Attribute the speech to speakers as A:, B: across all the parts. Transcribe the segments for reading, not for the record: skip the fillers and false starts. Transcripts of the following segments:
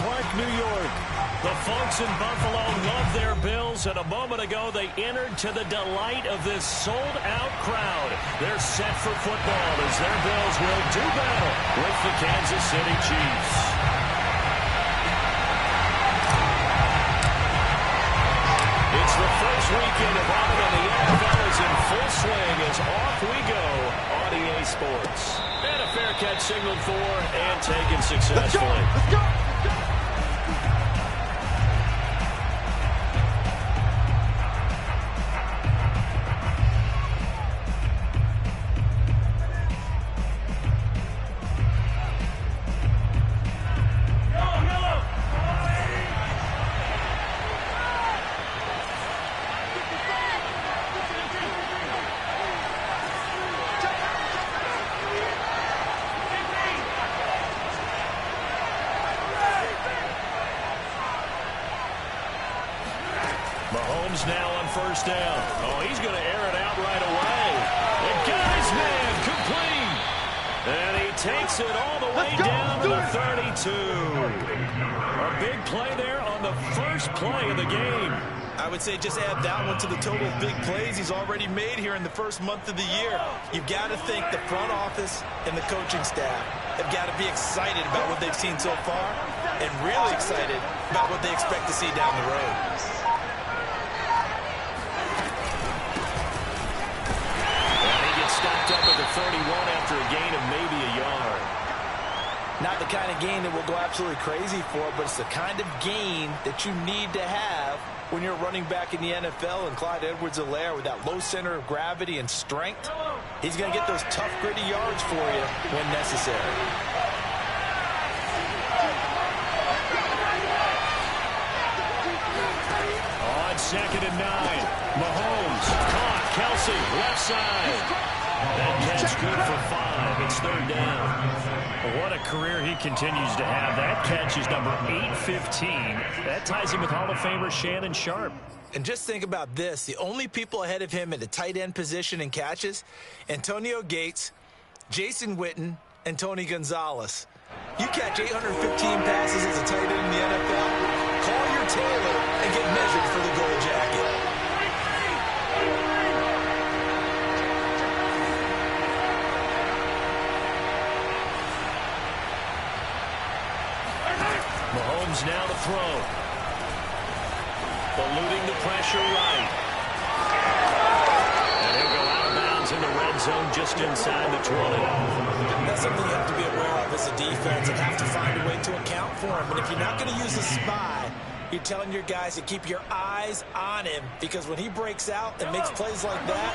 A: Park, New York. The folks in Buffalo love their Bills, and a moment ago they entered to the delight of this sold-out crowd. They're set for football as their Bills will do battle with the Kansas City Chiefs. It's the first weekend of autumn, and the NFL is in full swing as off we go on EA Sports. And a fair catch signaled for and taken successfully.
B: Let's go!
A: Mahomes now on first down. Oh, he's going to air it out right away. And got his man complete. And he takes it all the way down to the 32. A big play there on the first play of the game.
C: I would say just add that one to the total of big plays he's already made here in the first month of the year. You've got to think the front office and the coaching staff have got to be excited about what they've seen so far and really excited about what they expect to see down the road.
A: Stopped up at the 31 after a gain of maybe a yard.
C: Not the kind of gain that we'll go absolutely crazy for, but it's the kind of gain that you need to have when you're running back in the NFL. And Clyde Edwards-Helaire, with that low center of gravity and strength, he's going to get those tough, gritty yards for you when necessary.
A: On 2nd and 9, Mahomes caught. Kelsey, left side. That catch good for 5. It's 3rd down. What a career he continues to have. That catch is number 815. That ties him with Hall of Famer Shannon Sharp.
C: And just think about this. The only people ahead of him at the tight end position in catches, Antonio Gates, Jason Witten, and Tony Gonzalez. You catch 815 passes as a tight end in the NFL, call your tailor and get measured for the gold jacket.
A: Mahomes now to throw. Eluding the pressure right. And he'll go out of bounds in the red zone just inside the 20.
C: That's something you have to be aware of as a defense and have to find a way to account for him. And if you're not going to use a spy, you're telling your guys to keep your eyes on him, because when he breaks out and makes plays like that,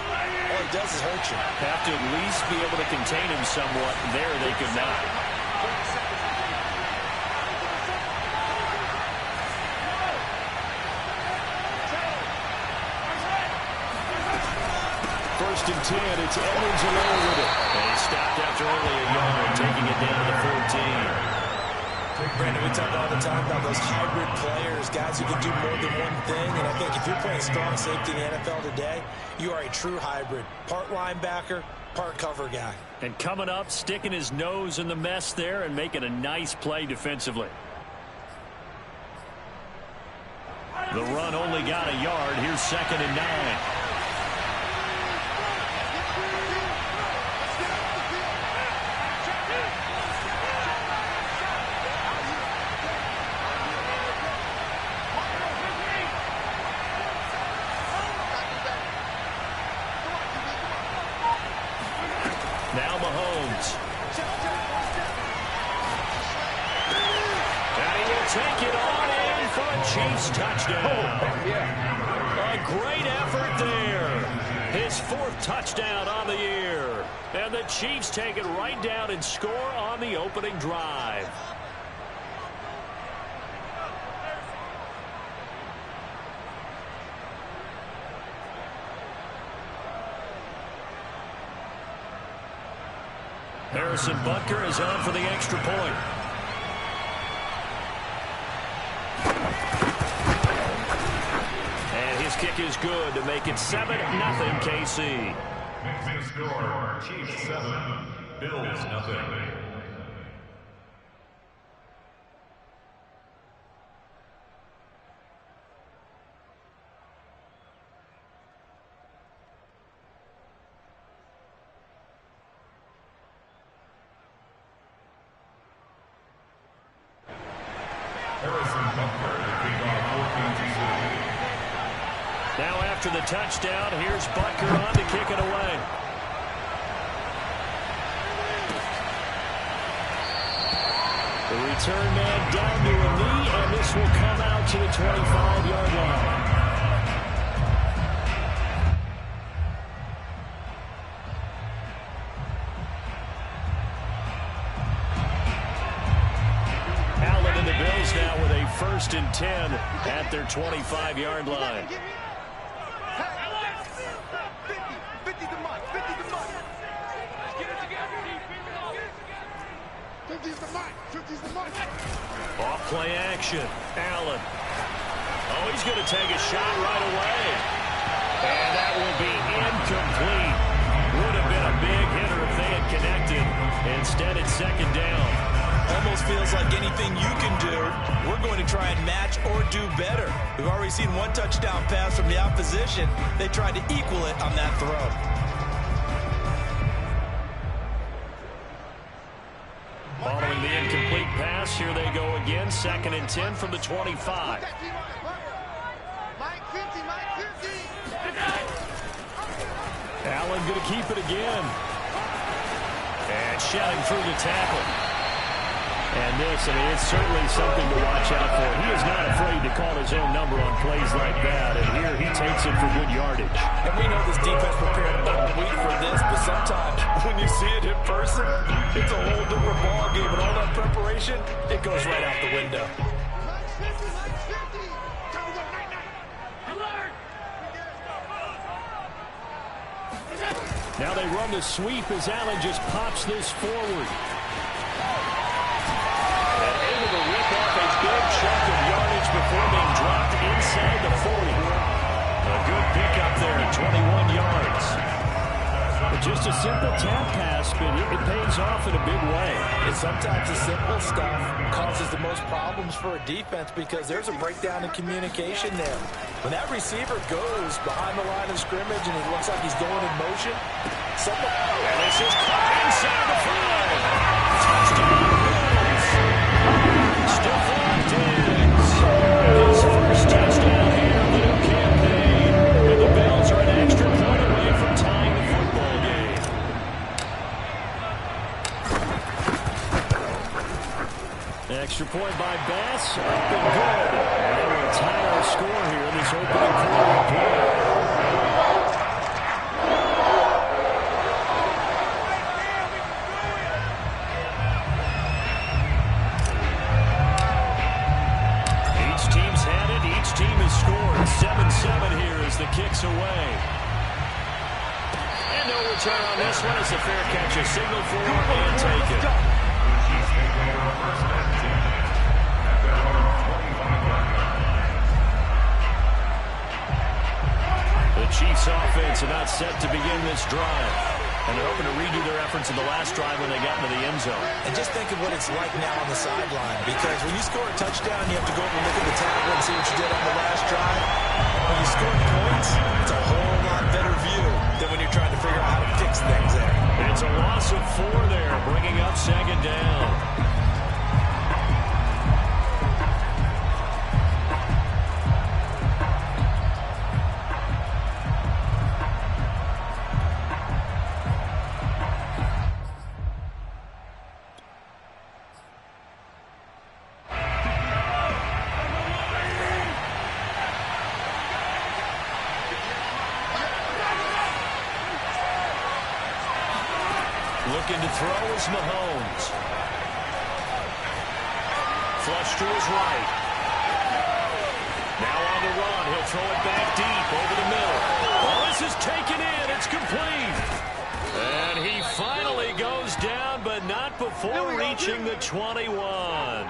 C: all he does is hurt you.
A: Have to at least be able to contain him somewhat. There they could not. 1st and 10, it's Edwards-Helaire with it. And he stopped after only a yard, taking it down to the 14.
C: Brandon, we talk all the time about those hybrid players, guys who can do more than one thing. And I think if you're playing strong safety in the NFL today, you are a true hybrid. Part linebacker, part cover guy.
A: And coming up, sticking his nose in the mess there and making a nice play defensively. The run only got a yard. Here's 2nd and 9. Now Mahomes. And he will take it on in for a Chiefs touchdown. A great effort there. His 4th touchdown on the year. And the Chiefs take it right down and score on the opening drive. Harrison Butker is on for the extra point. And his kick is good to make it 7-0 KC.
D: Mixing score, Chiefs 7, Bills 0.
A: Now after the touchdown, here's Butker on to kick it away. The return man down to a knee, and this will come out to the 25-yard line. Allen and the Bills now with a 1st and 10 at their 25-yard line. Off play action. Allen. Oh, he's going to take a shot right away. And that will be incomplete. Would have been a big hitter if they had connected. Instead, it's 2nd down.
C: Almost feels like anything you can do, we're going to try and match or do better. We've already seen 1 touchdown pass from the opposition. They tried to equal it on that throw.
A: Following the incomplete pass, here they go again. 2nd and 10 from the 25. Allen going to keep it again. And shouting through the tackle. And this, I mean, it's certainly something to watch out for. He is not afraid to call his own number on plays like that. And here he takes it for good yardage.
C: And we know this defense prepared all week for this, but sometimes when you see it in person, it's a whole different ball game. And all that preparation, it goes right out the window.
A: Now they run the sweep as Allen just pops this forward. And able to rip off a big chunk of yardage before being dropped inside the 40. A good pickup there at 21 yards. But just a simple tap pass, but it pays off in a big way.
C: And sometimes the simple stuff causes the most problems for a defense because there's a breakdown in communication there. When that receiver goes behind the line of scrimmage and he looks like he's going in motion, someone...
A: And this is caught inside the 5. Touchdown Bills. Stephon Diggs. His first touchdown here of the new campaign. And the Bills are an extra point away from tying the football game. Extra point by Bass. Up and good. And they will tie our score here in this opening quarter play. Scored 7-7 here as the kick's away. And no return on this one as the fair catch is signaled for and taken. The Chiefs offense about set to begin this drive. And they're hoping to redo their efforts in the last drive when they got into the end zone.
C: And just think of what it's like now on the sideline. Because when you score a touchdown, you have to go over and look at the table and see what you did on the last drive. When you score points, it's a whole lot better view than when you're trying to figure out how to fix things there.
A: It's a loss of 4 there, bringing up 2nd down. Looking to throw is Mahomes. Flush to his right. Now on the run. He'll throw it back deep over the middle. Oh, this is taken in. It's complete. And he finally goes down, but not before reaching the 21.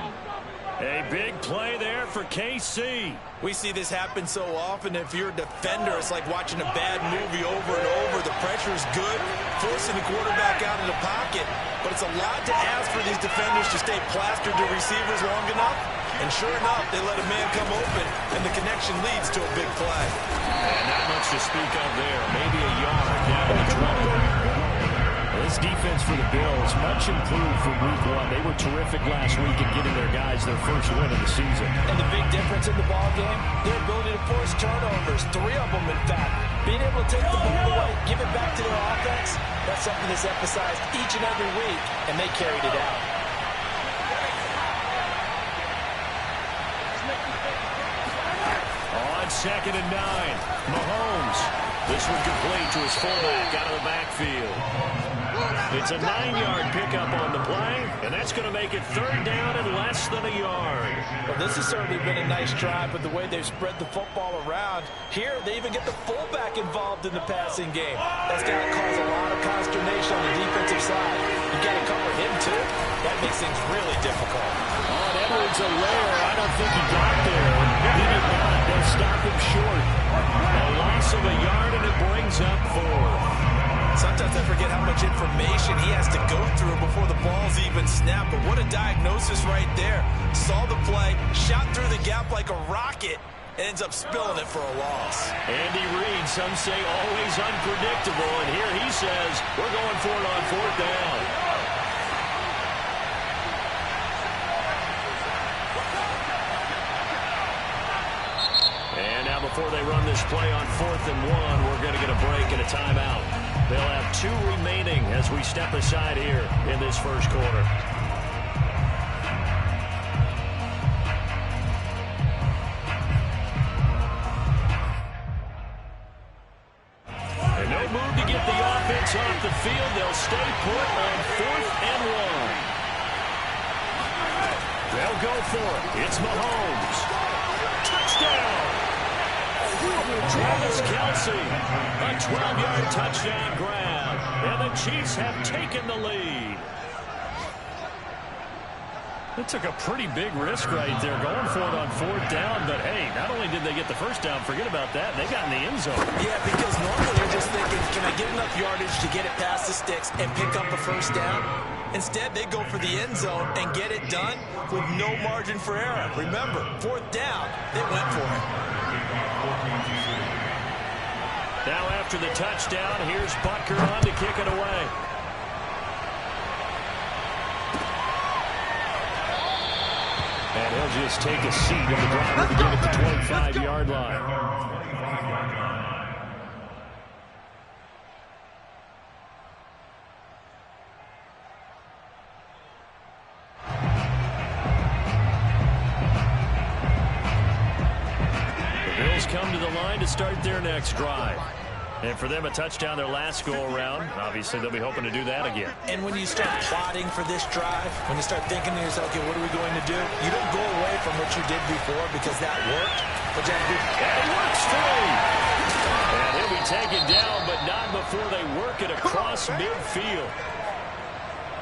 A: A big play there for KC.
C: We see this happen so often. If you're a defender, it's like watching a bad movie over and over. The pressure is good, forcing the quarterback out of the pocket. But it's a lot to ask for these defenders to stay plastered to receivers long enough. And sure enough, they let a man come open, and the connection leads to a big play.
A: And not much to speak of there. Maybe a yard down to the 20. This defense for the Bills, much improved from week one. They were terrific last week at getting their guys their first win of the season.
C: And the big difference in the ball game, their ability to force turnovers, 3 of them in fact. Being able to take the ball away, give it back to their offense, that's something that's emphasized each and every week, and they carried it out.
A: On 2nd and 9, Mahomes. This one complete to his fullback out of the backfield. It's a 9-yard pickup on the play, and that's going to make it 3rd down and less than a yard.
C: Well, this has certainly been a nice drive with the way they've spread the football around. Here, they even get the fullback involved in the passing game. That's going to cause a lot of consternation on the defensive side. You've got to cover him, too. That makes things really difficult.
A: On Edwards-Helaire, I don't think he got there. He did not. They'll stop him short. A loss of a yard, and it brings up 4.
C: Sometimes I forget how much information he has to go through before the ball's even snapped. But what a diagnosis right there. Saw the play, shot through the gap like a rocket, and ends up spilling it for a loss.
A: Andy Reid, some say always unpredictable, and here he says, we're going for it on 4th down. And now before they run this play on 4th and 1, we're going to get a break and a timeout. They'll have 2 remaining as we step aside here in this first quarter. And no move to get the offense off the field. They'll stay put on 4th and 1. They'll go for it. It's Mahomes. Touchdown! Travis Kelce, a 12-yard touchdown grab, and the Chiefs have taken the lead. It took a pretty big risk right there going for it on 4th down, but hey, not only did they get the first down, forget about that, they got in the end zone.
C: Yeah, because normally you're just thinking, can I get enough yardage to get it past the sticks and pick up a first down? Instead, they go for the end zone and get it done with no margin for error. Remember, 4th down, they went for it.
A: Now after the touchdown, here's Butker on to kick it away. And he'll just take a seat in the driver to get at the 25-yard line. Come to the line to start their next drive. And for them, a touchdown their last go-around. Obviously, they'll be hoping to do that again.
C: And when you start plotting for this drive, when you start thinking to yourself, okay, what are we going to do? You don't go away from what you did before because that worked. But you have to do,
A: and it works free. And he'll be taken down, but not before they work it across midfield.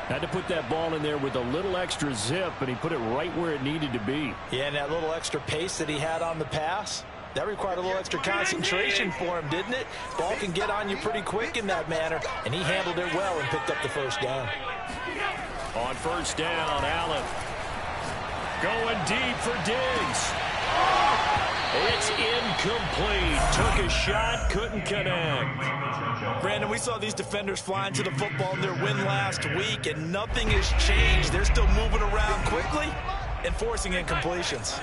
A: Had to put that ball in there with a little extra zip, and he put it right where it needed to be.
C: Yeah, and that little extra pace that he had on the pass, that required a little extra concentration for him, didn't it? Ball can get on you pretty quick in that manner, and he handled it well and picked up the first down.
A: On 1st down, Allen going deep for Diggs. It's incomplete. Took a shot, couldn't connect.
C: Brandon, we saw these defenders flying to the football in their win last week, and nothing has changed. They're still moving around quickly and forcing incompletions.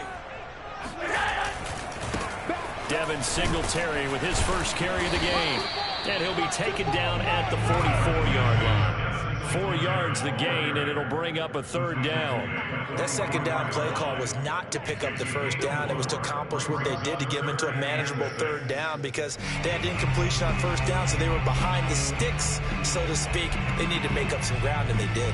A: Devin Singletary with his first carry of the game. And he'll be taken down at the 44-yard line. 4 yards the gain, and it'll bring up a 3rd down.
C: That 2nd down play call was not to pick up the first down. It was to accomplish what they did to get them into a manageable 3rd down because they had incompletion on 1st down, so they were behind the sticks, so to speak. They needed to make up some ground, and they did.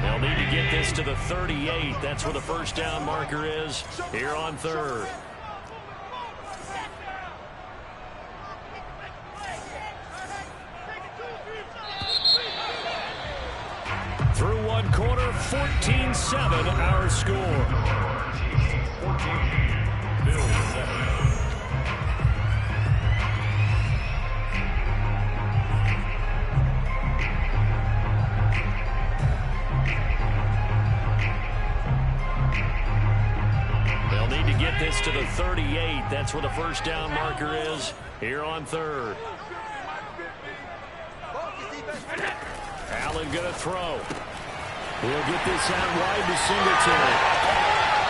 A: They'll need to get this to the 38. That's where the first down marker is here on 3rd. Through 1 quarter, 14-7 our score. 14, Bills 7. Get this to the 38. That's where the first down marker is here on 3rd. Allen going to throw. He'll get this out wide to Singletary.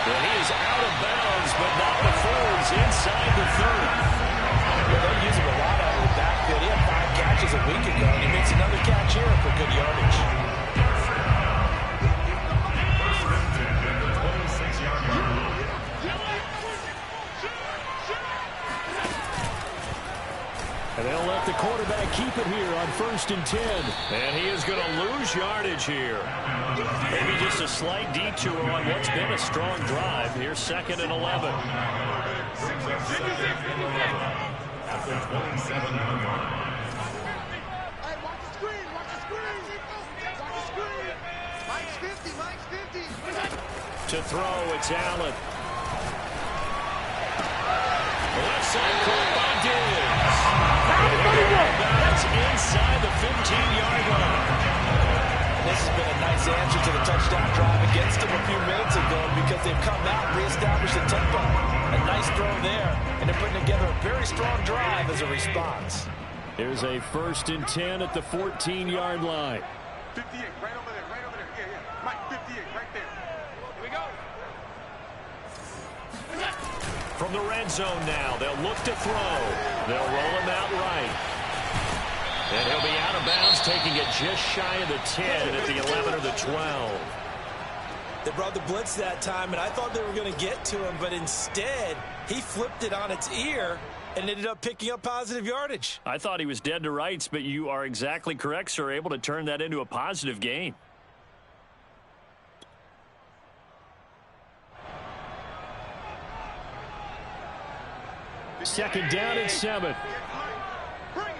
A: And he is out of bounds, but not before he's inside the 30.
C: Well, they use him a lot out of the backfield. He had 5 catches a week ago, and he makes another catch here for good yardage.
A: And they'll let the quarterback keep it here on 1st and 10. And he is going to lose yardage here. Maybe just a slight detour on what's been a strong drive. Here's 2nd and 11. To throw, it's Allen. Left side caught by Diggs. That's inside the 15-yard line.
C: This has been a nice answer to the touchdown drive against them a few minutes ago because they've come out and reestablished a tempo. A nice throw there, and they're putting together a very strong drive as a response.
A: There's a 1st and 10 at the 14-yard line.
B: 58, right over there, right over there. Yeah. Mike, 58, right there. Here we go.
A: From the red zone now, they'll look to throw. They'll roll him out right. And he'll be out of bounds, taking it just shy of the 10 at the 11 or the 12.
C: They brought the blitz that time, and I thought they were going to get to him, but instead, he flipped it on its ear and ended up picking up positive yardage.
A: I thought he was dead to rights, but you are exactly correct, sir, able to turn that into a positive gain. Second down and 7.
B: Bring it.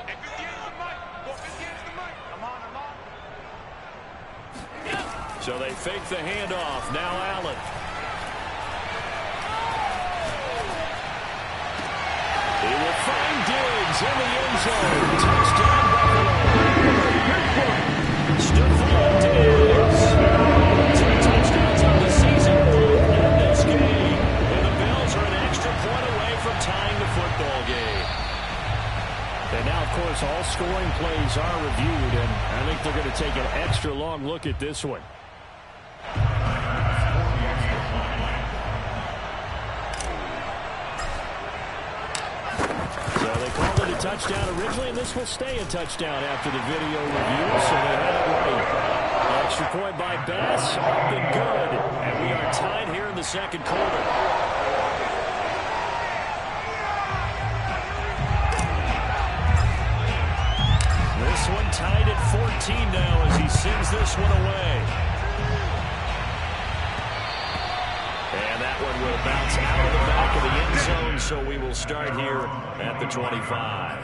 B: And 58 is the mic. Go 58 is the mic. I'm on.
A: So they fake the handoff. Now Allen. He will find Diggs in the end zone. Touchdown, Buffalo. Stephon Diggs. 2 touchdowns on the season in this game. And the Bills are an extra point away from tying the football game. And now, of course, all scoring plays are reviewed, and I think they're going to take an extra long look at this one. Touchdown originally, and this will stay a touchdown after the video review, so they had it right. Extra point by Bass, up and good. And we are tied here in the second quarter. This one tied at 14 now as he sends this one away. And that one will bounce out of the back of the end zone, so we will start here at the 25.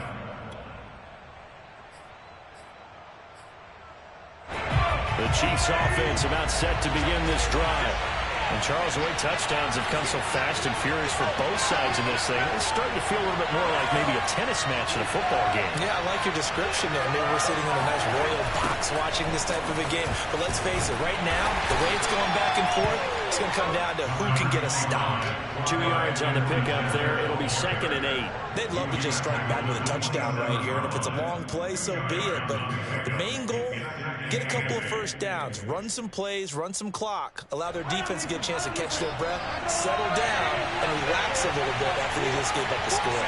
A: The Chiefs offense about set to begin this drive. And Charles, the way touchdowns have come so fast and furious for both sides in this thing, it's starting to feel a little bit more like maybe a tennis match in a football game.
C: Yeah, I like your description there. Maybe we're sitting in a nice royal box watching this type of a game. But let's face it, right now, the way it's going back and forth, it's going to come down to who can get a stop.
A: 2 yards on the pickup there. It'll be 2nd and 8.
C: They'd love to just strike back with a touchdown right here. And if it's a long play, so be it. But the main goal, get a couple of first downs, run some plays, run some clock, allow their defense to get a chance to catch their breath, settle down, and relax a little bit after they just gave up the score.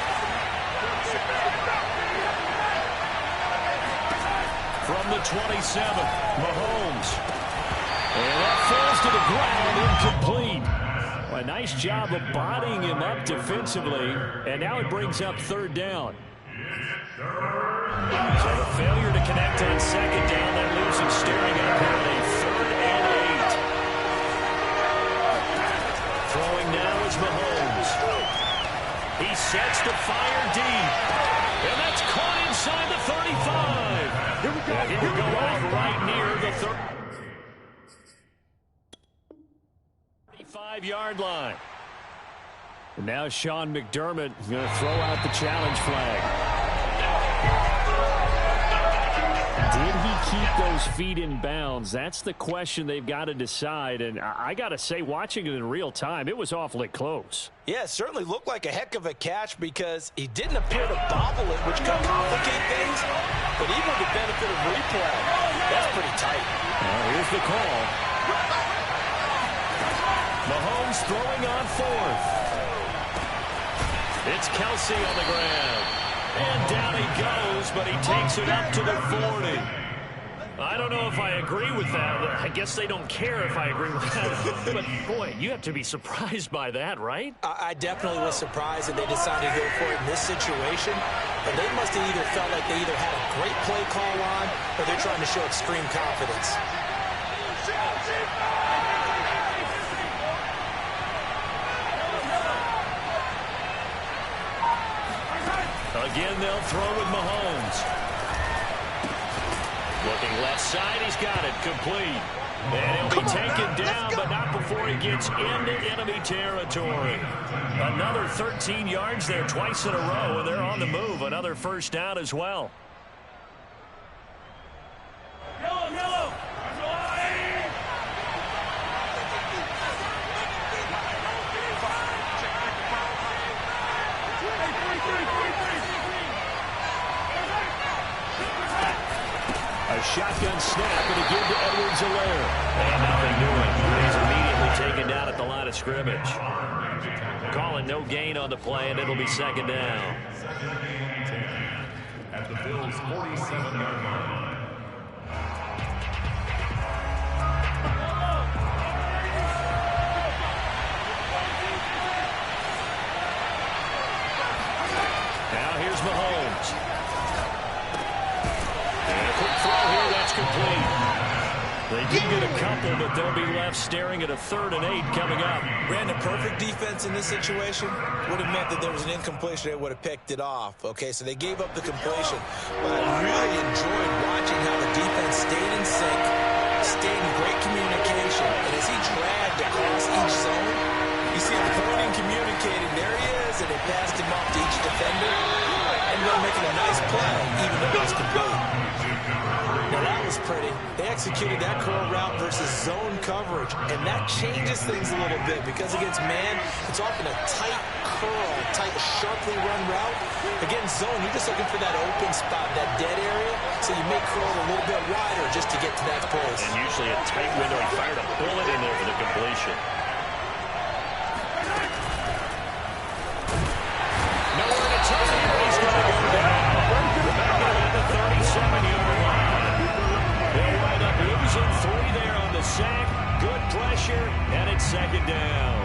A: From the 27, Mahomes. And that falls to the ground, incomplete. Well, a nice job of bodying him up defensively, and now it brings up 3rd down. So the failure to connect on 2nd down, that leaves him staring at a 3rd and 8. Throwing now is Mahomes. He sets to fire deep. And that's caught inside the 35. Here we go. And he will go out right near the 35-yard line. And now Sean McDermott is going to throw out the challenge flag. Did he keep those feet in bounds? That's the question they've got to decide. And I got to say, watching it in real time, it was awfully close.
C: Yeah, it certainly looked like a heck of a catch because he didn't appear to bobble it, which could complicate things. But even with the benefit of replay, that's pretty tight.
A: Here's the call. Mahomes throwing on fourth. It's Kelsey on the ground. And down he goes, but he takes it up to the 40. I don't know if I agree with that. I guess they don't care if I agree with that. But, boy, you have to be surprised by that, right?
C: I definitely was surprised that they decided to go for it in this situation. But they must have either felt like they either had a great play call on or they're trying to show extreme confidence.
A: Again, they'll throw with Mahomes. Looking left side, he's got it, complete. And he'll be taken down, but not before he gets into enemy territory. Another 13 yards there twice in a row, and they're on the move. Another first down as well. A shotgun snap and a give to Edwards-Helaire. And nothing doing. He's immediately taken down at the line of scrimmage. Calling no gain on the play, and it'll be second down.
D: At the Bills' 47-yard line.
A: Now here's Mahomes. And a quick throw here, that's complete. They did get a couple, but they'll be left staring at a 3rd and 8 coming up.
C: Brandon, perfect defense in this situation would have meant that there was an incompletion. They would have picked it off. Okay, so they gave up the completion. But I really enjoyed watching how the defense stayed in sync, stayed in great communication. And as he dragged across each zone, you see him pointing, communicating. There he is, and they passed him off to each defender. And they're making a nice play, even though it was complete. Now that was pretty. They executed that curl route versus zone coverage, and that changes things a little bit because against man, it's often a tight curl, tight, sharply run route. Against zone, you're just looking for that open spot, that dead area, so you may curl a little bit wider just to get to that place.
A: And usually a tight window. He fired a bullet in there for the completion. Nowhere to turn here. He's going to go down. Back at the 37-yard line. They'll wind up losing 3 there on the sack. Good pressure, and it's second down.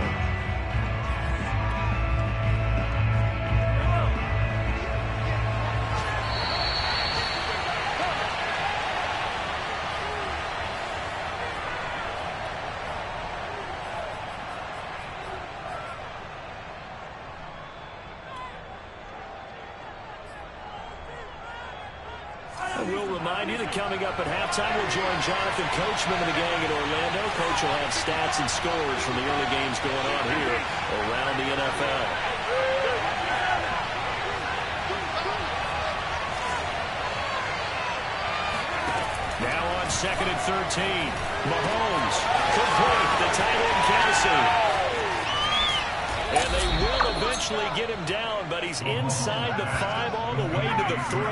A: We'll remind you that coming up at halftime, we'll join Jonathan Coachman and the gang in Orlando. Coach will have stats and scores from the early games going on here around the NFL. Now on 2nd and 13. Mahomes complete the tight end Kelsey. And they will eventually get him down, but he's inside the 5 all the way to the 3.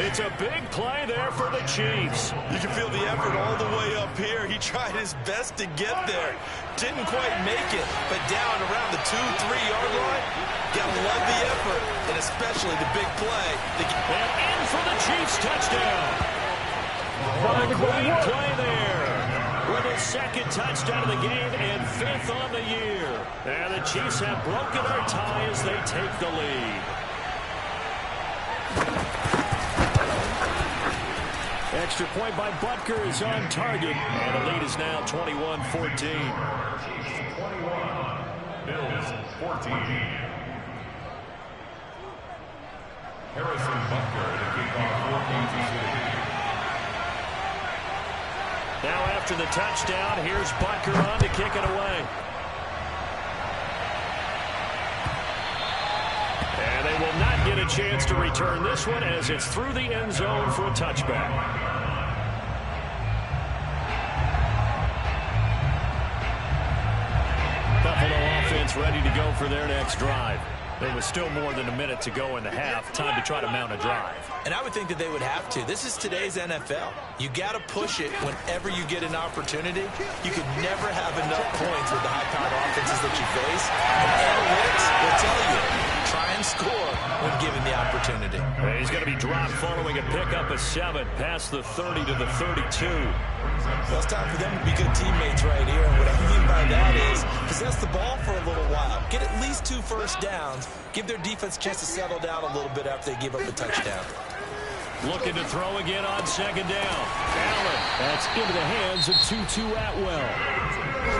A: It's a big play there for the Chiefs.
C: You can feel the effort all the way up here. He tried his best to get there. Didn't quite make it, but down around the 2-3-yard line, gotta love the effort, and especially the big play.
A: And in for the Chiefs touchdown. What a great play there. With his 2nd touchdown of the game and 5th on the year. And the Chiefs have broken their tie as they take the lead. Extra point by Butker is on target. And the lead is now 21-14.
D: 21, Bills 14. Harrison Butker to kick off for Kansas City.
A: Now after the touchdown, here's Butker on to kick it away. And they will not get a chance to return this one as it's through the end zone for a touchback. offense ready to go for their next drive. There was still more than a minute to go in the half. Time to try to mount a drive.
C: And I would think that they would have to. This is today's NFL. You got to push it whenever you get an opportunity. You could never have enough points with the high-powered offenses that you face. And analytics will tell you, try and score when given the opportunity.
A: He's going to be dropped following a pickup of 7 past the 30 to the 32.
C: Well, it's time for them to be good teammates right here. And what I mean by that is possess the ball for a little while. Get at least 2 first downs. Give their defense a chance to settle down a little bit after they give up a touchdown.
A: Looking to throw again on 2nd down. Allen. That's into the hands of Tutu Atwell.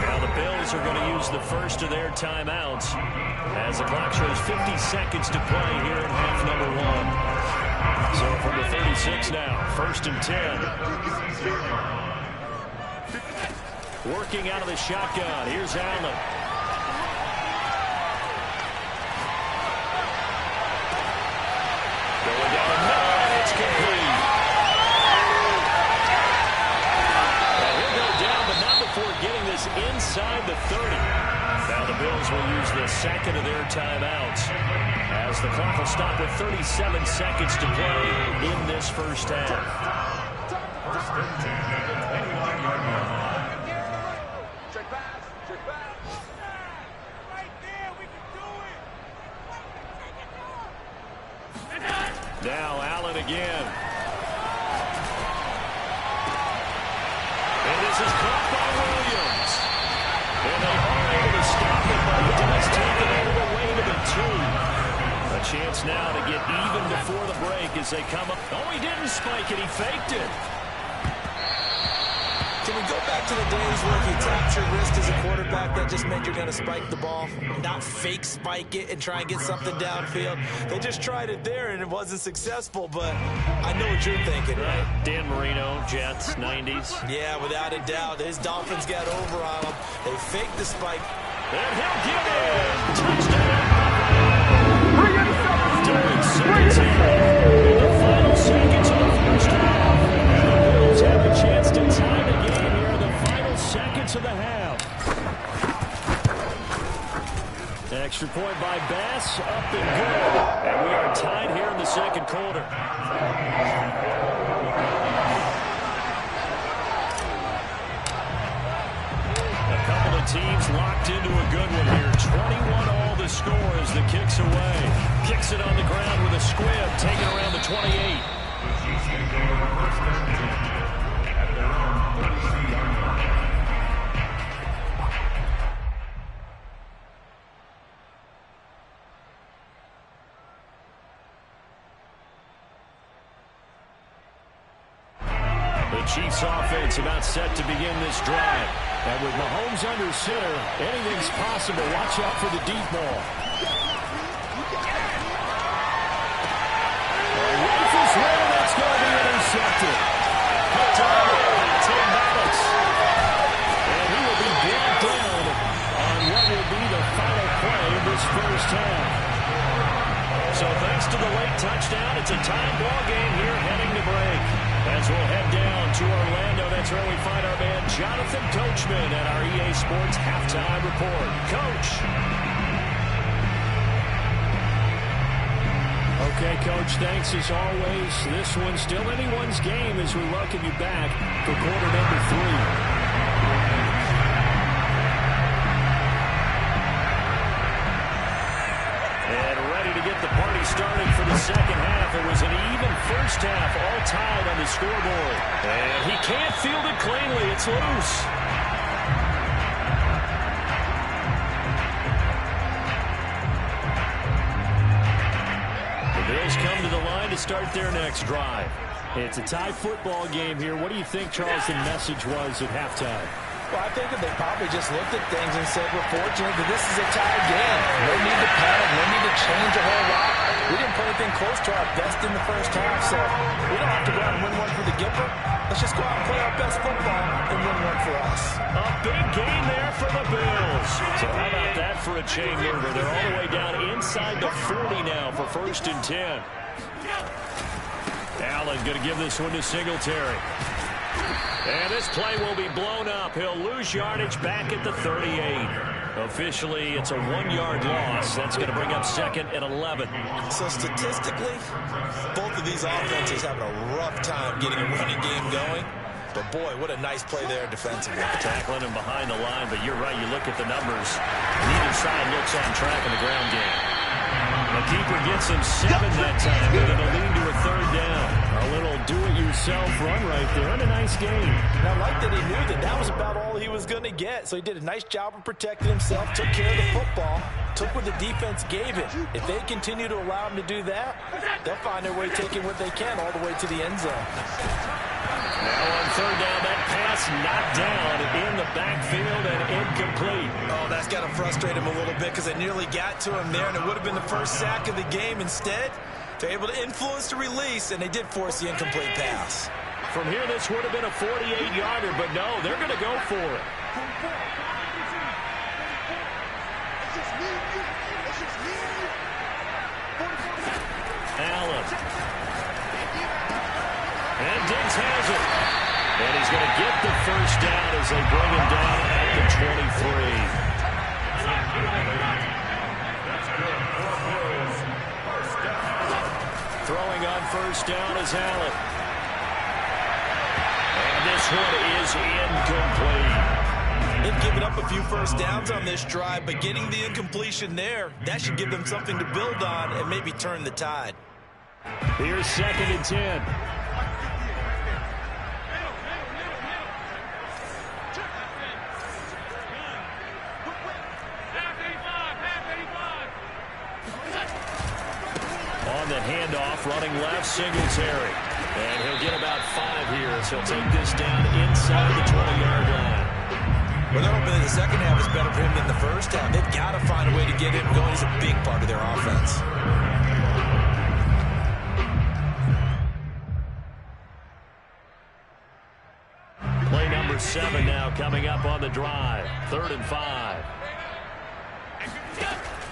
A: Now the Bills are going to use the first of their timeouts as the clock shows 50 seconds to play here in half number 1. So from the 36 now, 1st and 10. Working out of the shotgun. Here's Allen. Going down the middle, and it's complete. And he'll go down, but not before getting this inside the 30. Now the Bills will use the second of their timeouts as the clock will stop with 37 seconds to play in this first half. Now Allen again. And this is caught by Williams. And they are able to stop it, but he does take it all the way to the 2. A chance now to get even before the break as they come up. Oh, he didn't spike it. He faked it.
C: Can we go back to the days where if you tapped your wrist as a quarterback, that just meant you're going to spike the ball, not fake spike it and try and get something downfield? They just tried it there, and it wasn't successful, but I know what you're thinking, right?
A: Dan Marino, Jets, 90s.
C: Yeah, without a doubt. His Dolphins got over on him. They faked the spike.
A: And he'll get it! Touchdown! Doing 17 in the final seconds of the first half. The Bills have a chance to tie the game here in the final seconds of the half. Extra point by Bass, up and good. And we are tied here in the second quarter. A couple of teams locked into a good one here. 21 all the score as the kick's away. Kicks it on the ground with a squib, taken around the 28. The Chiefs offense about set to begin this drive. And with Mahomes under center, anything's possible. Watch out for the deep ball. Rifles one, that's going to be intercepted. Good time to Maddox. And he will be brought down on what will be the final play of this first half. So thanks to the late touchdown, it's a tie ball game here heading to break. As we'll head down to Orlando, that's where we find our man Jonathan Coachman at our EA Sports Halftime Report. Coach. Okay, Coach, thanks as always. This one's still anyone's game as we welcome you back for quarter number 3. The party started for the second half. It was an even first half, all tied on the scoreboard. And he can't field it cleanly. It's loose. The Bills come to the line to start their next drive. It's a tie football game here. What do you think, Charles, the message was at halftime?
C: Well, I think that they probably just looked at things and said, we're fortunate that this is a tie game. No need to panic, no need to change a whole lot. We didn't play anything close to our best in the first half, so we don't have to go out and win one for the Gipper. Let's just go out and play our best football and win one for us.
A: A big gain there for the Bills. So how about that for a chain mover? They're all the way down inside the 40 now for 1st and 10. Allen going to give this one to Singletary. And this play will be blown up. He'll lose yardage back at the 38. Officially, it's a 1-yard loss. That's going to bring up 2nd and 11.
C: So statistically, both of these offenses having a rough time getting a running game going. But, boy, what a nice play there defensively.
A: Tackling him behind the line, but you're right. You look at the numbers. Neither side looks on track in the ground game. The keeper gets him 7 that time, but it'll lead to a 3rd down. A little do-it-yourself run right there, and a nice game.
C: And I like that he knew that that was about all he was going to get. So he did a nice job of protecting himself, took care of the football, took what the defense gave him. If they continue to allow him to do that, they'll find their way taking what they can all the way to the end zone.
A: Now on 3rd down, that pass knocked down in the backfield and incomplete.
C: Oh, that's got to frustrate him a little bit because they nearly got to him there, and it would have been the first sack of the game. Instead, they're able to influence the release, and they did force the incomplete pass.
A: From here, this would have been a 48-yarder, but no, they're going to go for it. Allen. And Diggs has it. And he's going to get the 1st down as they bring him down at the 23. Throwing on 1st down is Allen. And this one is incomplete.
C: They've given up a few 1st downs on this drive, but getting the incompletion there, that should give them something to build on and maybe turn the tide.
A: Here's 2nd and 10. On the handoff, running left, Singletary. And he'll get about 5 here, so he'll take this down inside the 20-yard line.
C: Well, they're hoping that the second half is better for him than the first half. They've got to find a way to get him going. He's a big part of their offense.
A: Play number 7 now coming up on the drive. 3rd and 5.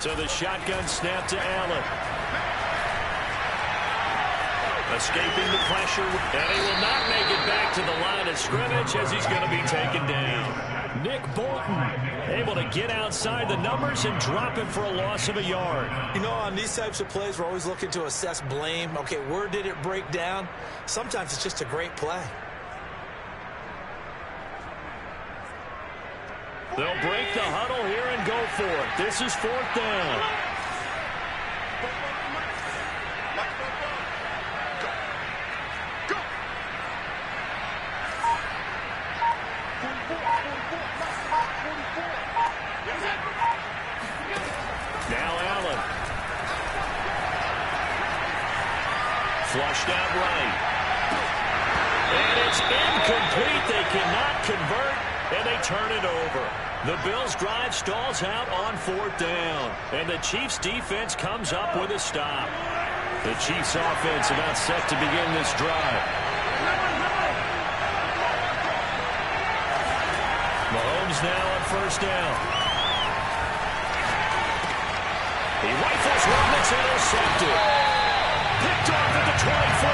A: So the shotgun snap to Allen. Escaping the pressure, and he will not make it back to the line of scrimmage as he's going to be taken down. Nick Bolton able to get outside the numbers and drop it for a loss of a yard.
C: You know, on these types of plays, we're always looking to assess blame. Okay, where did it break down? Sometimes it's just a great play.
A: They'll break the huddle here and go for it. This is 4th down. Now Allen. Flushed out right. And it's incomplete. They cannot convert, and they turn it over. The Bills' drive stalls out on 4th down, and the Chiefs' defense comes up with a stop. The Chiefs' offense about set to begin this drive. Mahomes now on 1st down. He rifles one that's intercepted. Picked off at the 24.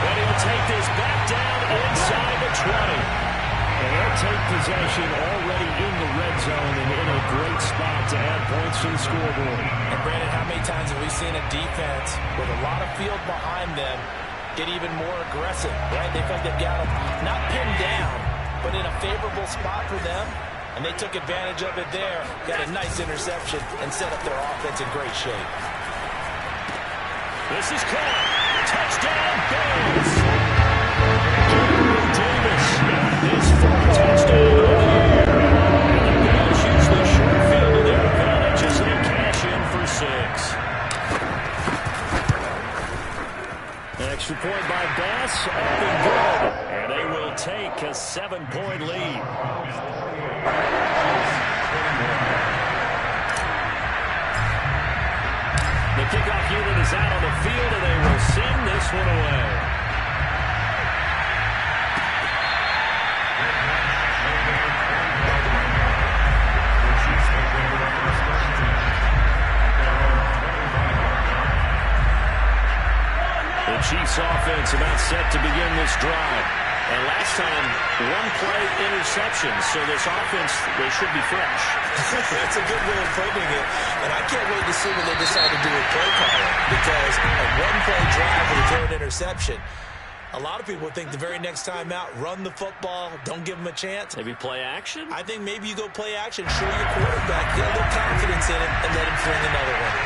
A: And he'll take this back down inside the 20. And they'll take possession already in the red zone and in a great spot to add points to the scoreboard.
C: And Brandon, how many times have we seen a defense with a lot of field behind them get even more aggressive, right? They feel like they've got them not pinned down, but in a favorable spot for them. And they took advantage of it there, got a nice interception, and set up their offense in great shape.
A: This is caught. Touchdown, Bills. Davis, his 4th touchdown of the year. And the Bills use the short field to their advantage as they cash in for 6. Extra point by Bass, up and good. And they will take a 7-point lead. The kickoff unit is out on the field, and they will send this one away. The Chiefs offense about set to begin this drive. And last time, one play interception. So this offense, they should be fresh.
C: That's a good way of putting it. And I can't wait to see what they decide to do with play calling. Because a one-play drive with a throw an interception, a lot of people think the very next time out, run the football, don't give them a chance.
A: Maybe play action?
C: I think maybe you go play action, show your quarterback, get a little confidence in him, and let him fling another one.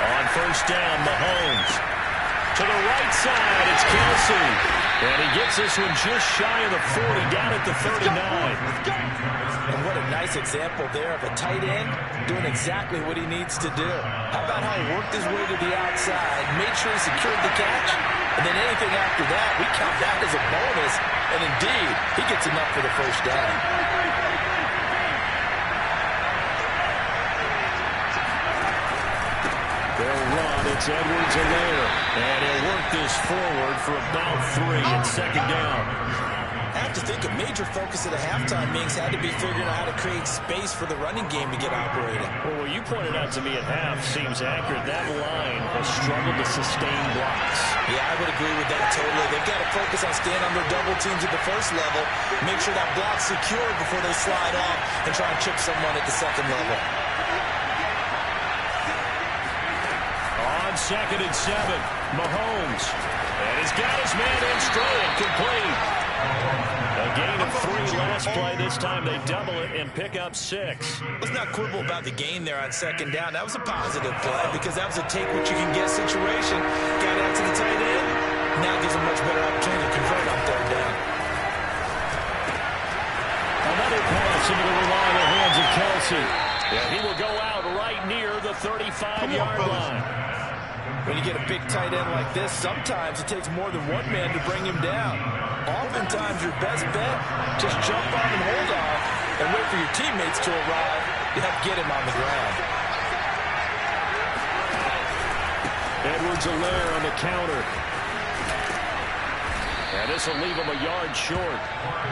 A: On first down, Mahomes. To the right side, it's Kelsey. And he gets this one just shy of the 40, down at the 39.
C: And what a nice example there of a tight end doing exactly what he needs to do. How about how he worked his way to the outside, made sure he secured the catch, and then anything after that, we count that as a bonus. And indeed, he gets enough for the first down.
A: They'll run. It's Edwards-Helaire. And he'll work this forward for about 3 at second down.
C: I have to think a major focus at a halftime means had to be figuring out how to create space for the running game to get operating.
A: Well, what you pointed out to me at half seems accurate. That line has struggled to sustain blocks.
C: Yeah, I would agree with that totally. They've got to focus on staying on their double teams at the first level, make sure that block's secured before they slide off and try and chip someone at the second level.
A: On 2nd and 7, Mahomes. And he's got his man in straight, complete. A gain of 3 last play. This time they double it and pick up 6.
C: Let's not quibble about the gain there on second down. That was a positive play because that was a take-what-you-can-get situation. Got out to the tight end. Now gives a much better opportunity to convert on third down.
A: Another pass into the reliable hands of Kelsey. And he will go out right near the 35-yard line.
C: When you get a big tight end like this, sometimes it takes more than one man to bring him down. Oftentimes, your best bet, just jump on and hold off and wait for your teammates to arrive to help get him on the ground.
A: Edwards-Helaire on the counter. And this will leave him a yard short.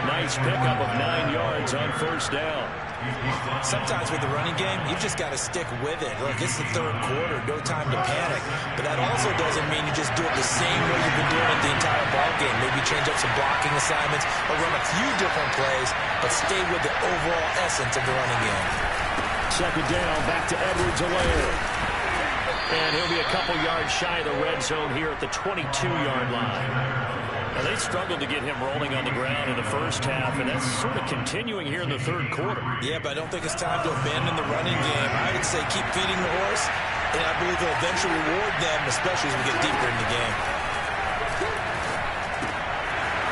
A: Nice pickup of 9 yards on first down.
C: Sometimes with the running game, you've just got to stick with it. Look, it's the third quarter, no time to panic. But that also doesn't mean you just do it the same way you've been doing it the entire ball game. Maybe change up some blocking assignments or run a few different plays, but stay with the overall essence of the running game.
A: Second down, back to Edwards-Helaire. And he'll be a couple yards shy of the red zone here at the 22-yard line. Now, they struggled to get him rolling on the ground in the first half, and that's sort of continuing here in the third quarter.
C: Yeah, but I don't think it's time to abandon the running game. I would say keep feeding the horse, and I believe it'll eventually reward them, especially as we get deeper in the game.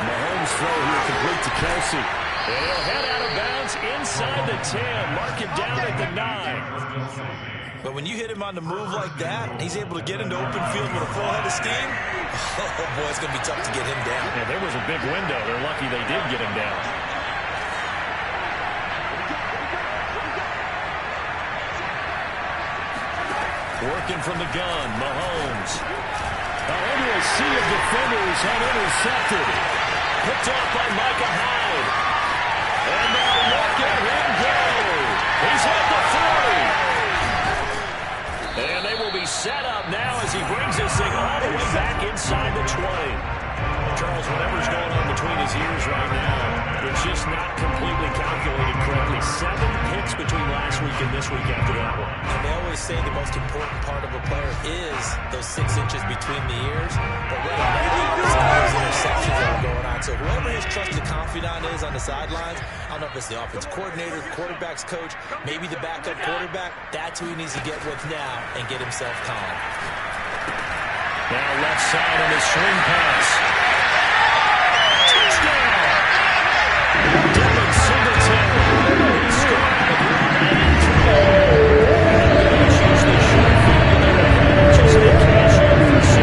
A: Mahomes throw here complete to Kelsey. And he'll head out of bounds inside the 10. Mark him down at the 9.
C: But when you hit him on the move like that, he's able to get into open field with a full head of steam. Oh, boy, it's going to be tough to get him down.
A: Yeah, there was a big window. They're lucky they did get him down. Working from the gun, Mahomes. Now into a sea of defenders and intercepted. Picked off by Micah Hyde. And now look at him go. He's at the 40. And they will be set up now as he brings this thing all the way back inside the 20. Charles, whatever's going on between his ears right now, it's just not completely calculated correctly. 7 picks between last week and this week after that one.
C: And they always say the most important part of a player is those 6 inches between the ears. But right now, it's those interceptions that are going on. So whoever his trusted confidant is on the sidelines, I don't know if it's the offensive coordinator, the quarterback's coach, maybe the backup quarterback, that's who he needs to get with now and get himself calm.
A: Now left side on the swing pass. Touchdown! Devin Singletary. He scored on the ground and the short field in their advantages. They cash in for 6.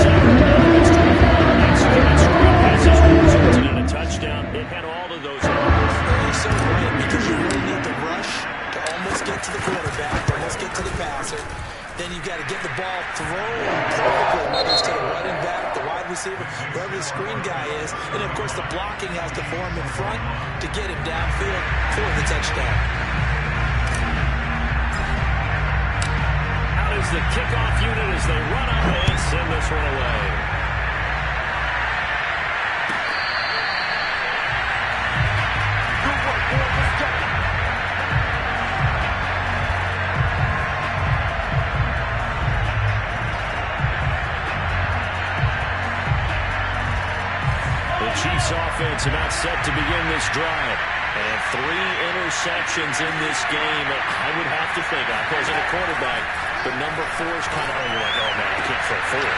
A: 7 yards to the screen passes resulted in a touchdown. It had all of those elements.
C: You're so right, because you really need to rush to almost get to the quarterback, to almost get to the passer. Then you've got to get the ball thrown perfectly, whether it's to the running back, the wide receiver, wherever the screen guy is. And, of course, the blocking has to form in front to get him downfield for the touchdown.
A: the kickoff unit as they run up and send this one away. Chiefs offense about set to begin this drive. And 3 interceptions in this game. I would have to think, I wasn't a quarterback, but number 4 is kind of, you're like, oh man, I can't throw 4.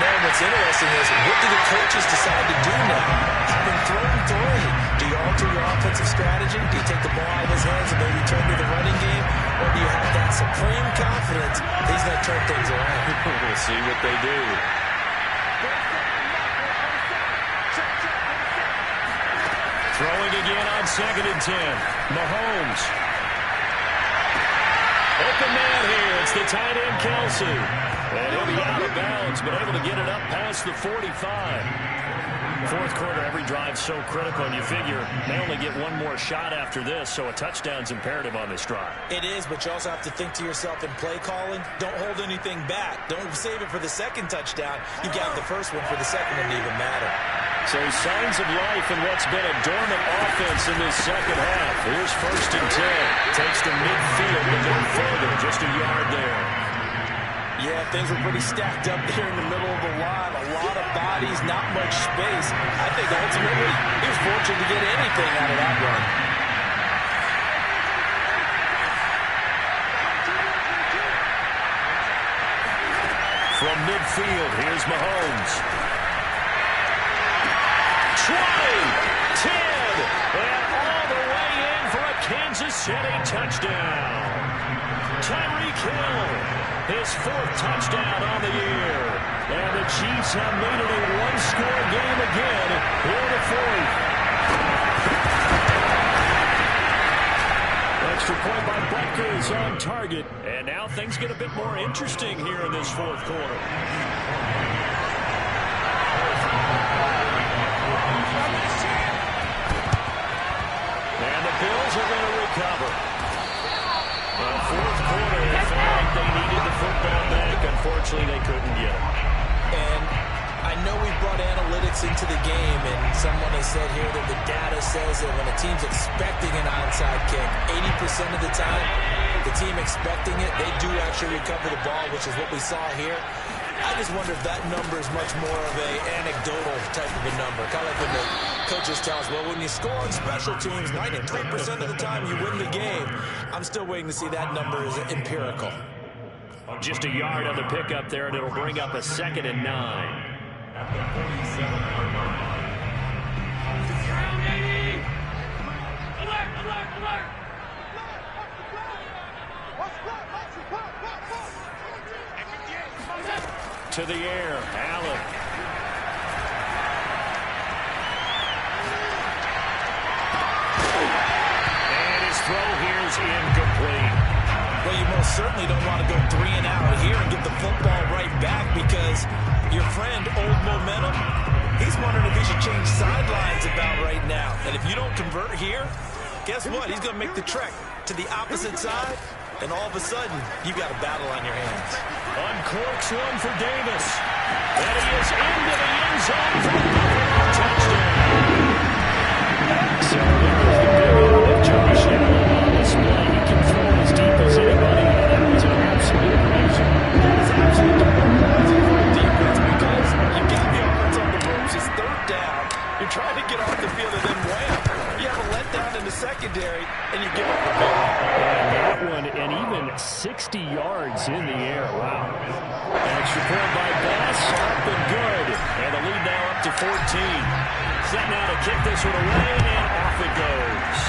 C: Man, what's interesting is, what do the coaches decide to do now? Having thrown 3, do you alter your offensive strategy? Do you take the ball out of his hands and maybe turn to the running game? Or do you have that supreme confidence he's going to turn things around?
A: We'll see what they do. Throwing again on 2nd and 10. Mahomes. Open man here. It's the tight end, Kelsey. And he'll be out of bounds, but able to get it up past the 45. Fourth quarter, every drive so critical, and you figure they only get one more shot after this, so a touchdown's imperative on this drive.
C: It is, but you also have to think to yourself in play calling, don't hold anything back. Don't save it for the second touchdown. You got the first one for the second one to even matter.
A: So signs of life in what's been a dormant offense in this second half. Here's 1st and 10. Takes to midfield, but no further, just a yard there.
C: Yeah, things were pretty stacked up there in the middle of the line. A lot of bodies, not much space. I think ultimately he was fortunate to get anything out of that run.
A: From midfield, here's Mahomes. 20, 10, and all the way in for a Kansas City touchdown. Tyreek Hill. His 4th touchdown on the year. And the Chiefs have made it a one-score game again here in the 4th. Extra point by Butker is on target. And now things get a bit more interesting here in this 4th quarter. And the Bills are going to recover. Fourth quarter, they felt like they needed the football back. Unfortunately, they couldn't get it.
C: And I know we brought analytics into the game, and someone has said here that the data says that when a team's expecting an onside kick, 80% of the time, the team expecting it, they do actually recover the ball, which is what we saw here. I just wonder if that number is much more of an anecdotal type of a number. Kind of like when the coaches tell us, well, when you score on special teams, 93% of the time you win the game. I'm still waiting to see that number is empirical.
A: Just a yard on the pickup there, and it'll bring up a 2nd and 9. To the air, Allen. And his throw here is incomplete.
C: Well, you most certainly don't want to go 3 and out here and get the football right back, because your friend, Old Momentum, he's wondering if he should change sidelines about right now. And if you don't convert here, guess what? He's going to make the trek to the opposite side, and all of a sudden, you got a battle on your hands.
A: Uncorks one for Davis. And he is into the end zone for a touchdown. So there's the big end of Josh Allen on display. He can throw as deep as anybody. That was an absolute amazing.
C: That was absolutely demoralizing for a defense, because you got the offense on the ropes. It's 3rd down. You're trying to get off the field, and then wham, you have a letdown in the secondary, and you give up the big one.
A: And that one, and even 60 yards in the air. Wow. Extra point by Bass, up and good. And the lead now up to 14. Set now to kick this one away, and off it goes.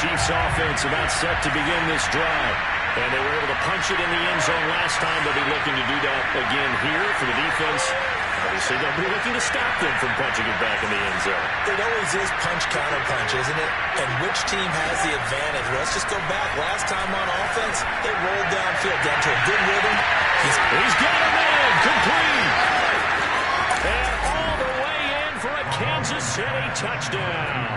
A: Chiefs offense about set to begin this drive. And they were able to punch it in the end zone last time. They'll be looking to do that again here for the defense. Obviously, they'll be looking to stop them from punching it back in the end zone.
C: It always is punch-counter-punch, isn't it? And which team has the advantage? Well, let's just go back. Last time on offense, they rolled downfield down to a good rhythm.
A: He's got him in. Complete. And all the way in for a Kansas City touchdown.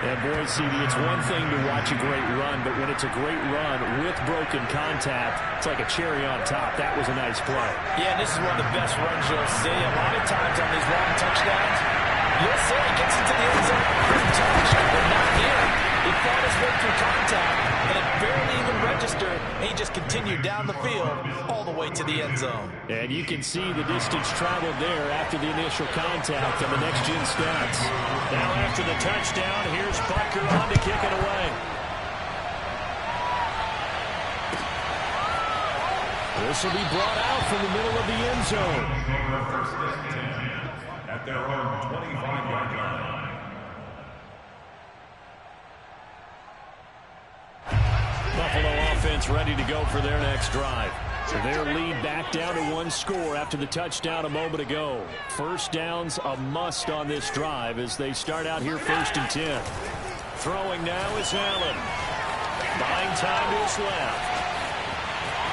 E: And boy, CD, it's one thing to watch a great run, but when it's a great run with broken contact, it's like a cherry on top. That was a nice play.
C: Yeah, and this is one of the best runs you'll see. A lot of times on these long touchdowns, you'll see he gets into the end zone untouched, but not here. He fought his way through contact, and it barely even registered, and he just continued down the field all the way to the end zone.
E: And you can see the distance traveled there after the initial contact on the next-gen stats.
A: Now after the touchdown, here's Butker on to kick it away. This will be brought out from the middle of the end zone.
D: First and 10 at their own 25-yard line.
A: Buffalo offense ready to go for their next drive.
E: So their lead back down to one score after the touchdown a moment ago. First down's a must on this drive as they start out here 1st and 10.
A: Throwing now is Allen. Buying time to his left.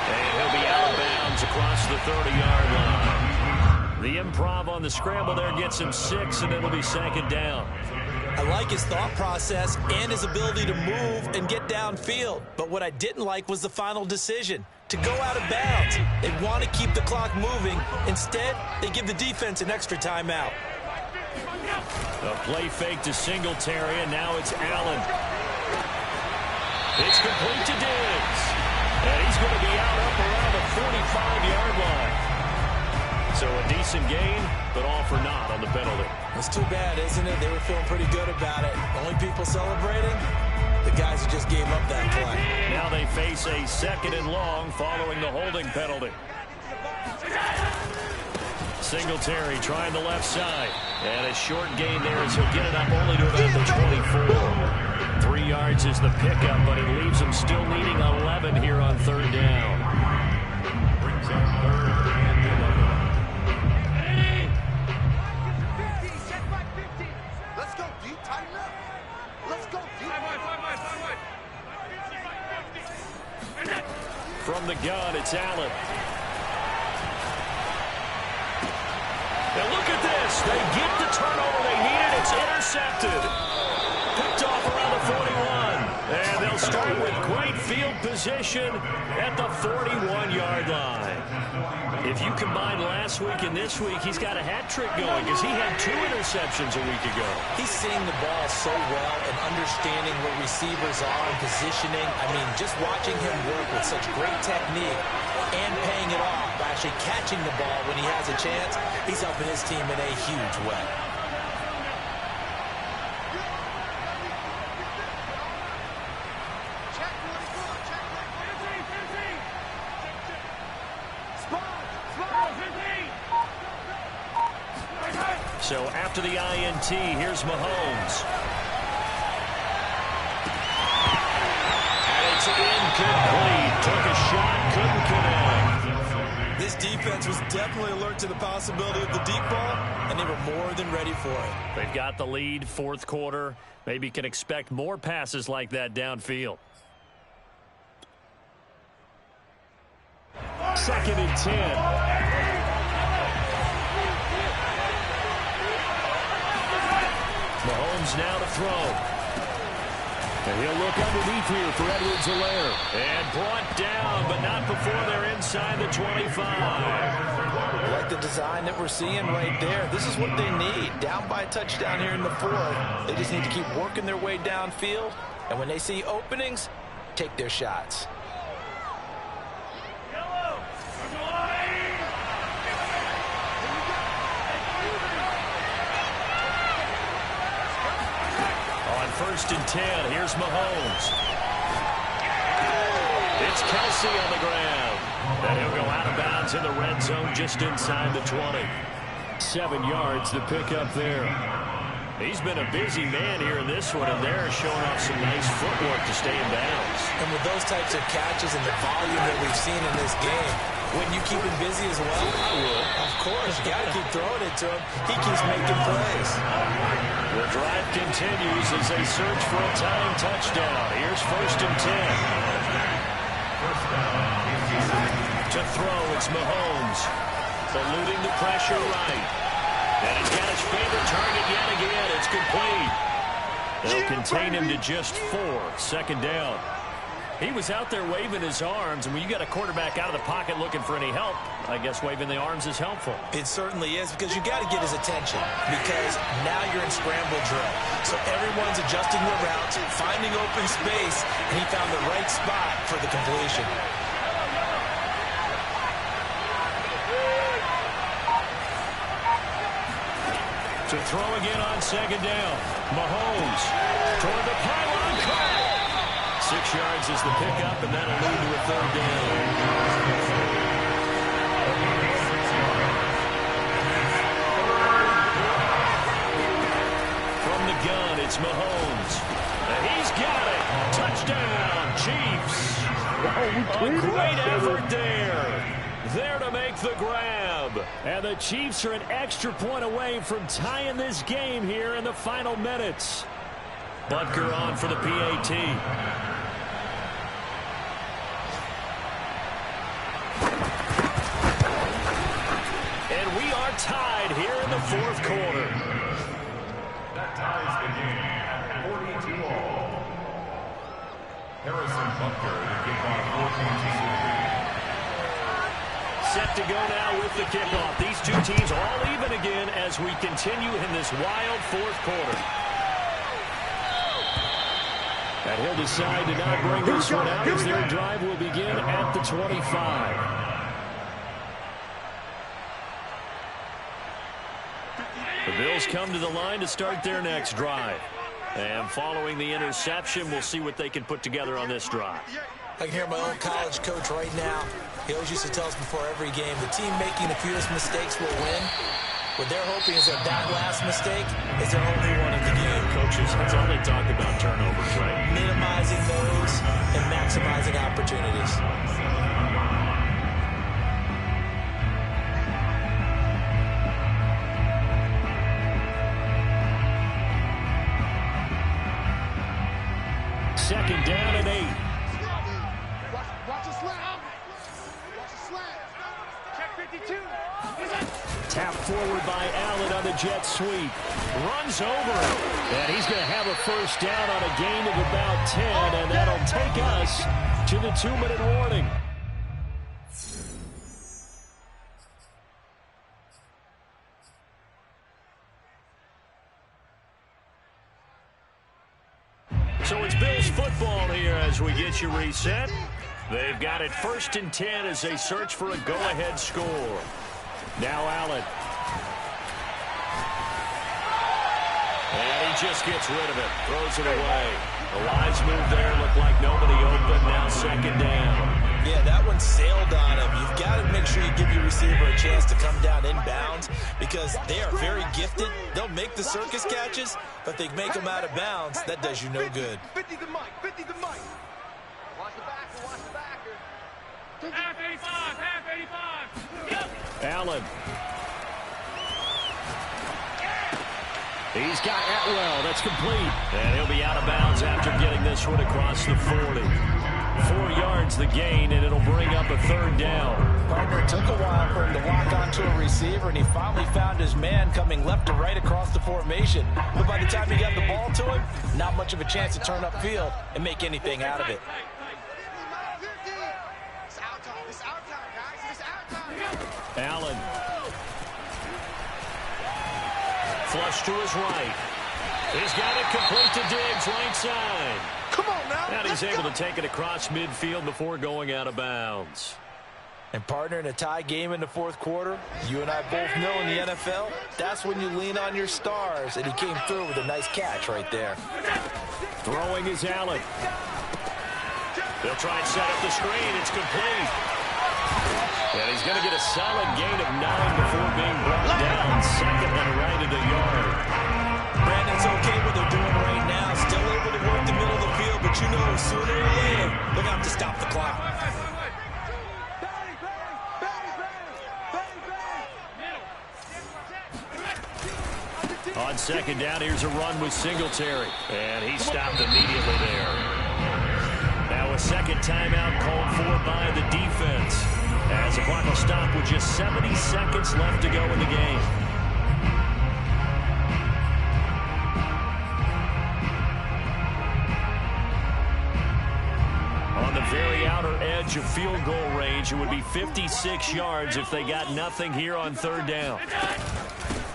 A: And he'll be out of bounds across the 30-yard line. The improv on the scramble there gets him 6, and it'll be 2nd down.
C: I like his thought process and his ability to move and get downfield. But what I didn't like was the final decision, to go out of bounds. They want to keep the clock moving. Instead, they give the defense an extra timeout.
A: A play fake to Singletary, and now it's Allen. It's complete to Diggs. And he's going to be out up around the 45-yard line. So a decent gain, but all for naught on the penalty.
C: It's too bad, isn't it? They were feeling pretty good about it. Only people celebrating, the guys who just gave up that play.
A: Now they face a 2nd and long following the holding penalty. Singletary trying the left side. And a short gain there as he'll get it up only to about the 24. 3 yards is the pickup, but it leaves him still needing 11 here on 3rd down.
D: Brings up 3rd and 11.
B: Let's go deep, tighten up. Let's go deep.
A: From the gun, it's Allen. And look at this. They get the turnover they needed. It's intercepted. Picked off around the 41. And they'll start with great field position at the 41-yard line. If you combine last week and this week, he's got a hat trick going because he had 2 interceptions a week ago.
C: He's seeing the ball so well and understanding where receivers are and positioning. I mean, just watching him work with such great technique and paying it off by actually catching the ball when he has a chance, he's helping his team in a huge way.
A: So after the INT, here's Mahomes. And it's incomplete. Took a shot, couldn't connect.
C: This defense was definitely alert to the possibility of the deep ball, and they were more than ready for it.
A: They've got the lead, 4th quarter. Maybe can expect more passes like that downfield.
E: 2nd and 10.
A: Mahomes now to throw.
E: And he'll look underneath here for Edwards-Helaire.
A: And brought down, but not before they're inside the 25.
C: I like the design that we're seeing right there. This is what they need. Down by a touchdown here in the 4th. They just need to keep working their way downfield. And when they see openings, take their shots.
A: On 1st and 10, here's Mahomes. It's Kelsey on the ground. And he'll go out of bounds in the red zone just inside the 20.
E: 7 yards to pick up there.
A: He's been a busy man here in this one, and they're showing off some nice footwork to stay in bounds.
C: And with those types of catches and the volume that we've seen in this game, wouldn't you keep him busy as well?
A: I would.
C: Of course. You got to keep throwing it to him. He keeps making plays.
E: The drive continues as they search for a tying touchdown. Here's 1st and 10. To throw, it's Mahomes. Eluding the pressure right. And he's got his favorite target yet again. It's complete. They'll contain him to just 4. 2nd down. He was out there waving his arms, and when you got a quarterback out of the pocket looking for any help, I guess waving the arms is helpful.
C: It certainly is, because you got to get his attention, because now you're in scramble drill. So everyone's adjusting their routes, finding open space, and he found the right spot for the completion.
E: To throw again on 2nd down. Mahomes toward the pylon, caught. 6 yards is the pickup, and that'll lead to a 3rd down. From the gun, it's Mahomes. And he's got it. Touchdown, Chiefs. A great effort there. There to make the grab. And the Chiefs are an extra point away from tying this game here in the final minutes. Butker on for the PAT. And we are tied here in the 4th quarter.
D: That ties the game at 42-all. Harrison Butker to kick off 14-2.
E: Set to go now with the kickoff. These two teams all even again as we continue in this wild 4th quarter. And he'll decide to not bring this one out as their drive will begin at the 25. The Bills come to the line to start their next drive. And following the interception, we'll see what they can put together on this drive.
C: I can hear my old college coach right now. He always used to tell us before every game, the team making the fewest mistakes will win. What they're hoping is that last mistake is their only one in the game.
E: Coaches, that's all they talk about, turnovers, right?
C: Minimizing those and maximizing opportunities.
E: Second down and 8.
B: Watch the slant. Watch the slant. Check 52.
E: Tap forward by Allen on the jet sweep. Runs over it. And he's going to have a 1st down on a gain of about 10. And that'll take us to the 2-minute warning. So it's Bills football here as we get you reset. They've got it 1st and 10 as they search for a go-ahead score. Now Allen. And he just gets rid of it. Throws it away. The wise move there. Looked like nobody open. Now 2nd down.
C: Yeah, that one sailed on him. You've got to make sure you give your receiver a chance to come down inbounds because they are very gifted. They'll make the circus catches, but they make them out of bounds. That does you no good.
B: 50 the mic. 50 the mic. Watch the backer. Watch the backer.
F: Half 85. Half 85.
E: Allen. He's got Atwell. That's complete. And he'll be out of bounds after getting this one across the 40. 4 yards the gain, and it'll bring up a 3rd down.
C: Partner, it took a while for him to lock onto a receiver, and he finally found his man coming left to right across the formation. But by the time he got the ball to him, not much of a chance to turn upfield and make anything out of it.
B: It's our time. It's our time, guys. It's our time.
E: Allen. Flush to his right. He's got it complete to Diggs, right side.
B: Come on now.
E: And he's able to take it across midfield before going out of bounds.
C: And partner, in a tie game in the 4th quarter, you and I both know in the NFL, that's when you lean on your stars, and he came through with a nice catch right there.
E: Throwing is Allen. They'll try and set up the screen. It's complete. And he's going to get a solid gain of 9 before being brought down. 2nd and right at the yard.
C: Brandon's okay what they're doing right now. Still able to work the middle of the field, but you know sooner or later, they're going to have to stop the clock.
E: On second down, here's a run with Singletary. And he stopped immediately there. Now a second timeout called for by the defense, as the clock will stop with just 70 seconds left to go in the game. On the very outer edge of field goal range, it would be 56 yards if they got nothing here on third down.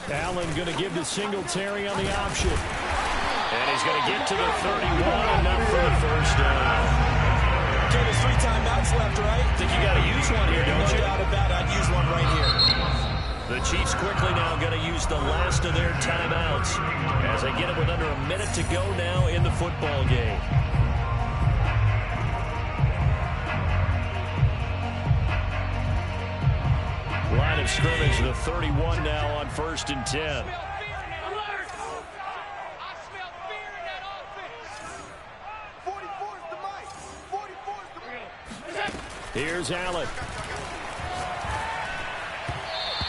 E: Allen going to give to Singletary on the option. And he's going to get to the 31, enough for the first down.
C: Okay, there's 3 timeouts left, right?
E: I think you got to use one here, don't you?
C: No doubt about it. I'd use one right here.
E: The Chiefs quickly now going to use the last of their timeouts as they get it with under a minute to go now in the football game. Line of scrimmage, the 31 now on 1st and 10. Here's Allen.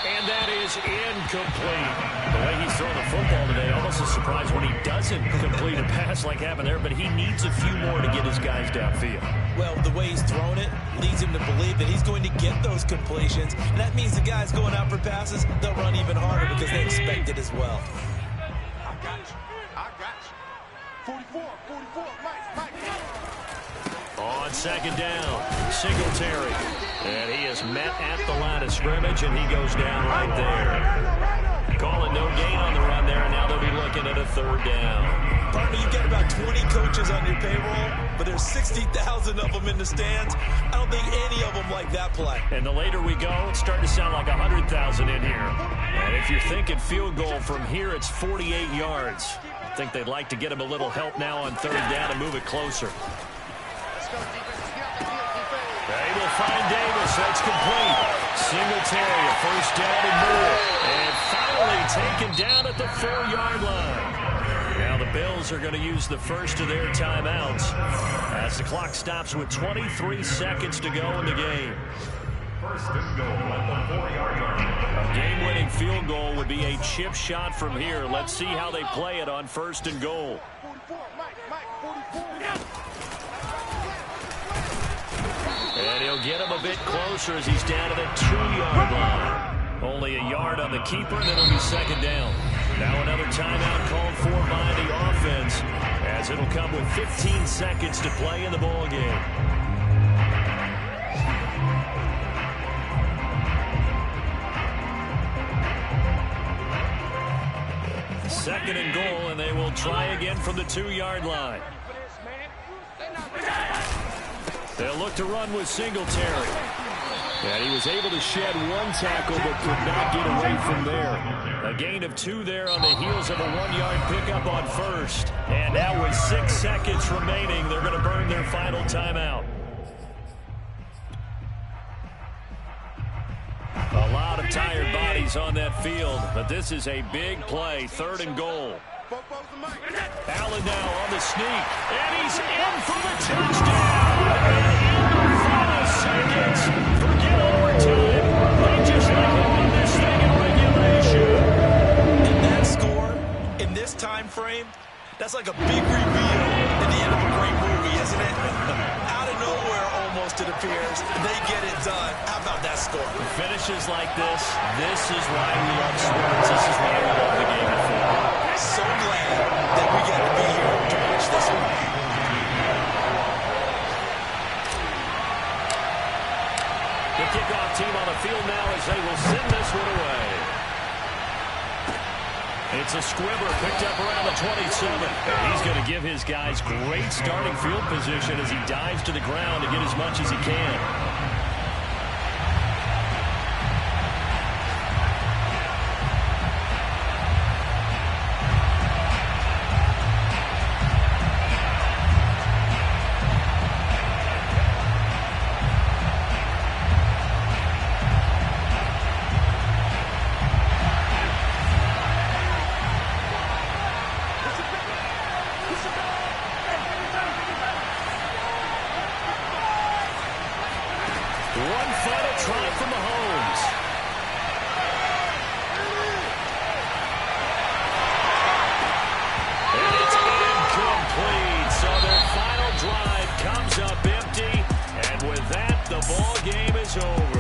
E: And that is incomplete. The way he's throwing the football today, almost a surprise when he doesn't complete a pass like happened there, but he needs a few more to get his guys downfield.
C: Well, the way he's thrown it leads him to believe that he's going to get those completions. And that means the guys going out for passes, they'll run even harder because they expect it as well.
B: I got you. 44, Mike.
E: On second down, Singletary. And he is met at the line of scrimmage, and he goes down right there. Calling no gain on the run there, and now they'll be looking at a third down.
C: Partner, you've got about 20 coaches on your payroll, but there's 60,000 of them in the stands. I don't think any of them like that play.
E: And the later we go, it's starting to sound like 100,000 in here. And if you're thinking field goal from here, it's 48 yards. I think they'd like to get him a little help now on third down and move it closer. They will find Davis. That's complete. Singletary, a first down and more. And finally taken down at the 4-yard line. Now the Bills are going to use the first of their timeouts as the clock stops with 23 seconds to go in the game.
D: First and goal at the 4-yard line.
E: A game-winning field goal would be a chip shot from here. Let's see how they play it on 1st and goal.
B: 44, Mike, 44.
E: And he'll get him a bit closer as he's down to the 2-yard line. Only a yard on the keeper, and it'll be second down. Now another timeout called for by the offense, as it'll come with 15 seconds to play in the ball game. Second and goal, and they will try again from the 2-yard line. They'll look to run with Singletary. And he was able to shed one tackle but could not get away from there. A gain of 2 there on the heels of a 1-yard pickup on first. And now with 6 seconds remaining, they're going to burn their final timeout. A lot of tired bodies on that field, but this is a big play, 3rd and goal. Allen now on the sneak, and he's in for the touchdown. And in the final seconds, forget overtime. They just like to win this thing in regulation.
C: And that score, in this time frame, that's like a big reveal at the end of a great movie, isn't it? Out of nowhere, almost, it appears. They get it done. How about that score?
E: Finishes like this is why we love sports. This is why we love the game of football.
C: So glad that we got to be here to watch this one.
E: The kickoff team on the field now as they will send this one away. It's a squibber picked up around the 27. And he's going to give his guys great starting field position as he dives to the ground to get as much as he can. One final try from Mahomes.
A: is over.